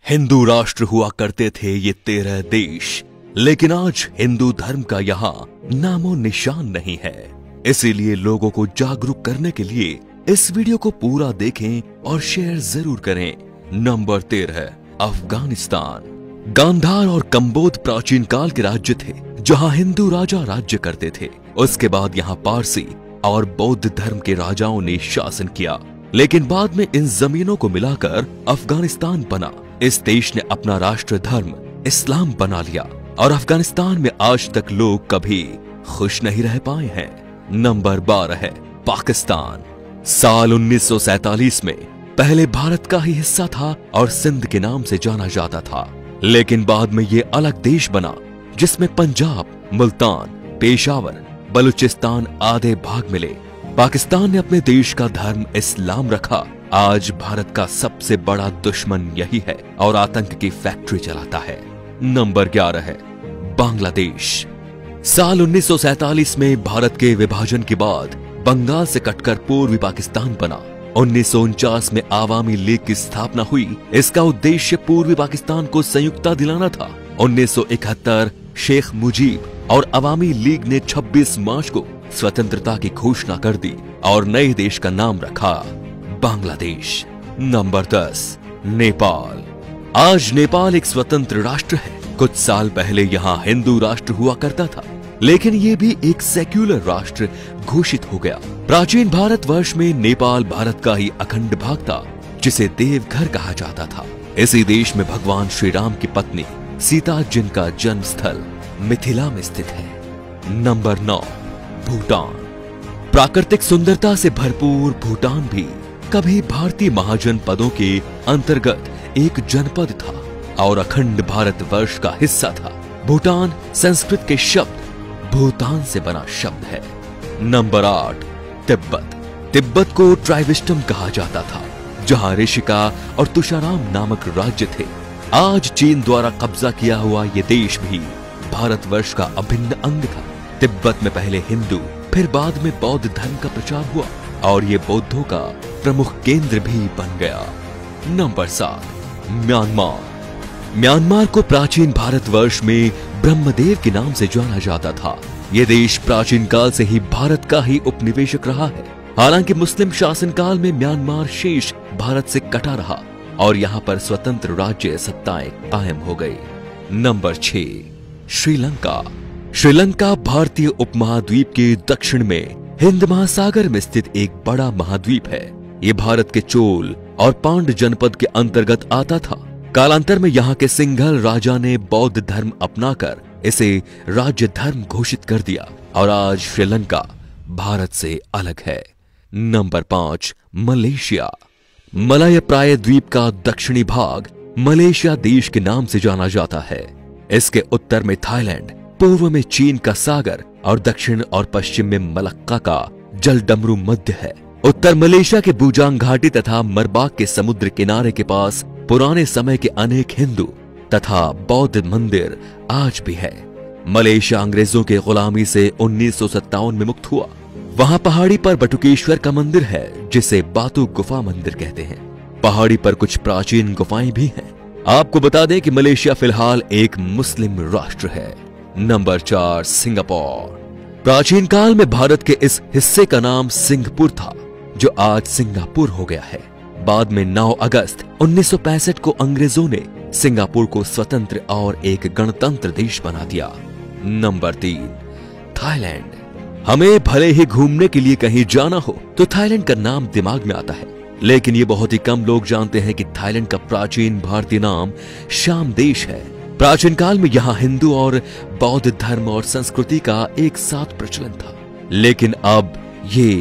हिंदू राष्ट्र हुआ करते थे ये 13 देश, लेकिन आज हिंदू धर्म का यहाँ नामो निशान नहीं है। इसीलिए लोगों को जागरूक करने के लिए इस वीडियो को पूरा देखें और शेयर जरूर करें। नंबर 13, अफगानिस्तान। गांधार और कंबोध प्राचीन काल के राज्य थे जहां हिंदू राजा राज्य करते थे। उसके बाद यहां पारसी और बौद्ध धर्म के राजाओं ने शासन किया, लेकिन बाद में इन जमीनों को मिलाकर अफगानिस्तान बना। इस देश ने अपना राष्ट्र धर्म इस्लाम बना लिया और अफगानिस्तान में आज तक लोग कभी खुश नहीं रह पाए हैं। नंबर 12 है पाकिस्तान। साल 1947 में पहले भारत का ही हिस्सा था और सिंध के नाम से जाना जाता था, लेकिन बाद में ये अलग देश बना जिसमें पंजाब, मुल्तान, पेशावर, बलूचिस्तान आदि भाग मिले। पाकिस्तान ने अपने देश का धर्म इस्लाम रखा। आज भारत का सबसे बड़ा दुश्मन यही है और आतंक की फैक्ट्री चलाता है। नंबर 11 है बांग्लादेश। साल 1947 में भारत के विभाजन के बाद बंगाल से कटकर पूर्वी पाकिस्तान बना। 1949 में आवामी लीग की स्थापना हुई। इसका उद्देश्य पूर्वी पाकिस्तान को संयुक्ता दिलाना था। 1971 शेख मुजीब और अवामी लीग ने 26 मार्च को स्वतंत्रता की घोषणा कर दी और नए देश का नाम रखा बांग्लादेश। नंबर 10, नेपाल। आज नेपाल एक स्वतंत्र राष्ट्र है। कुछ साल पहले यहाँ हिंदू राष्ट्र हुआ करता था, लेकिन ये भी एक सेक्युलर राष्ट्र घोषित हो गया। प्राचीन भारतवर्ष में नेपाल भारत का ही अखंड भाग था, जिसे देवघर कहा जाता था। इसी देश में भगवान श्री राम की पत्नी सीता, जिनका जन्म स्थल मिथिला में स्थित है। नंबर 9, भूटान। प्राकृतिक सुंदरता से भरपूर भूटान भी कभी भारतीय महाजनपदों के अंतर्गत एक जनपद था और अखंड भारतवर्ष का हिस्सा था। भूटान संस्कृत के शब्द भूतान से बना शब्द है। नंबर 8, तिब्बत। तिब्बत को ट्राइविस्टम कहा जाता था, जहां ऋषिका और तुषाराम नामक राज्य थे। आज चीन द्वारा कब्जा किया हुआ ये देश भी भारतवर्ष का अभिन्न अंग था। तिब्बत में पहले हिंदू फिर बाद में बौद्ध धर्म का प्रचार हुआ और ये बौद्धों का प्रमुख केंद्र भी बन गया। Number 7, Myanmar. म्यांमार को प्राचीन भारतवर्ष में ब्रह्मदेव के नाम से जाना जाता था। ये देश प्राचीन काल से ही भारत का ही उपनिवेशक रहा है। हालांकि मुस्लिम शासन काल में म्यांमार शेष भारत से कटा रहा और यहाँ पर स्वतंत्र राज्य सत्ताएं कायम हो गई। नंबर 6, श्रीलंका। श्रीलंका भारतीय उपमहाद्वीप के दक्षिण में हिंद महासागर में स्थित एक बड़ा महाद्वीप है। ये भारत के चोल और पांड जनपद के अंतर्गत आता था। कालांतर में यहाँ के सिंघल राजा ने बौद्ध धर्म अपनाकर इसे राज्य धर्म घोषित कर दिया और आज श्रीलंका भारत से अलग है। Number 5, Malaysia. मलय प्राय द्वीप का दक्षिणी भाग मलेशिया देश के नाम से जाना जाता है। इसके उत्तर में थाईलैंड, पूर्व में चीन का सागर और दक्षिण और पश्चिम में मलक्का का जलडमरू मध्य है। उत्तर मलेशिया के बूजांग घाटी तथा मरबाक के समुद्र किनारे के पास पुराने समय के अनेक हिंदू तथा बौद्ध मंदिर आज भी है। मलेशिया अंग्रेजों के गुलामी से 1957 में मुक्त हुआ। वहां पहाड़ी पर बटुकेश्वर का मंदिर है, जिसे बातू गुफा मंदिर कहते हैं। पहाड़ी पर कुछ प्राचीन गुफाएं भी हैं। आपको बता दें कि मलेशिया फिलहाल एक मुस्लिम राष्ट्र है। Number 4, Singapore. प्राचीन काल में भारत के इस हिस्से का नाम सिंहपुर था, जो आज सिंगापुर हो गया है। बाद में 9 अगस्त 1965 को अंग्रेजों ने सिंगापुर को स्वतंत्र और एक गणतंत्र देश बना दिया। Number 3, Thailand. हमें भले ही घूमने के लिए कहीं जाना हो तो थाईलैंड का नाम दिमाग में आता है, लेकिन ये बहुत ही कम लोग जानते हैं कि थाईलैंड का प्राचीन भारतीय नाम श्याम देश है। प्राचीन काल में यहाँ हिंदू और बौद्ध धर्म और संस्कृति का एक साथ प्रचलन था, लेकिन अब ये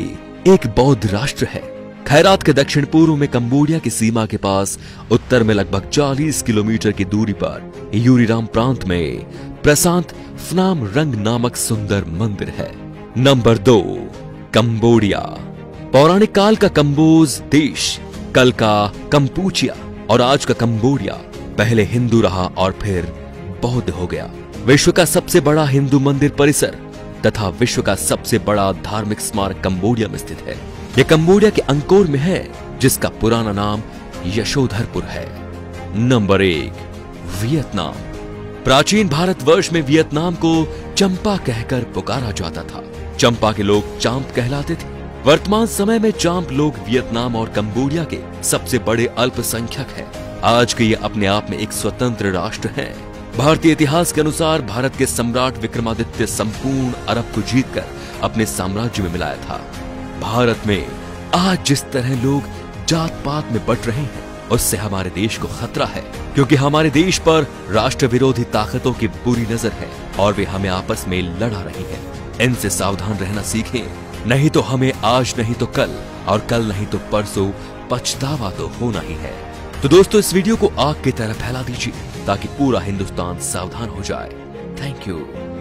एक बौद्ध राष्ट्र है। खैरात के दक्षिण पूर्व में कंबोडिया की सीमा के पास, उत्तर में लगभग 40 किलोमीटर की दूरी पर यूरीराम प्रांत में प्रशांत फनाम रंग नामक सुंदर मंदिर है। Number 2, Cambodia. पौराणिक काल का कंबोज देश, कल का कंपूचिया और आज का कंबोडिया पहले हिंदू रहा और फिर बौद्ध हो गया। विश्व का सबसे बड़ा हिंदू मंदिर परिसर तथा विश्व का सबसे बड़ा धार्मिक स्मारक कंबोडिया में स्थित है। यह कंबोडिया के अंकोर में है, जिसका पुराना नाम यशोधरपुर है। Number 1, Vietnam. प्राचीन भारतवर्ष में वियतनाम को चंपा कहकर पुकारा जाता था। चंपा के लोग चांप कहलाते थे। वर्तमान समय में चांप लोग वियतनाम और कंबोडिया के सबसे बड़े अल्पसंख्यक हैं। आज के ये अपने आप में एक स्वतंत्र राष्ट्र है। भारतीय इतिहास के अनुसार भारत के सम्राट विक्रमादित्य संपूर्ण अरब को जीतकर अपने साम्राज्य में मिलाया था। भारत में आज जिस तरह लोग जात पात में बट रहे हैं, उससे हमारे देश को खतरा है, क्योंकि हमारे देश पर राष्ट्र विरोधी ताकतों की बुरी नजर है और वे हमें आपस में लड़ा रही हैं। इनसे सावधान रहना सीखें, नहीं तो हमें आज नहीं तो कल और कल नहीं तो परसों पछतावा तो होना ही है। तो दोस्तों, इस वीडियो को आग की तरह फैला दीजिए ताकि पूरा हिंदुस्तान सावधान हो जाए। Thank you.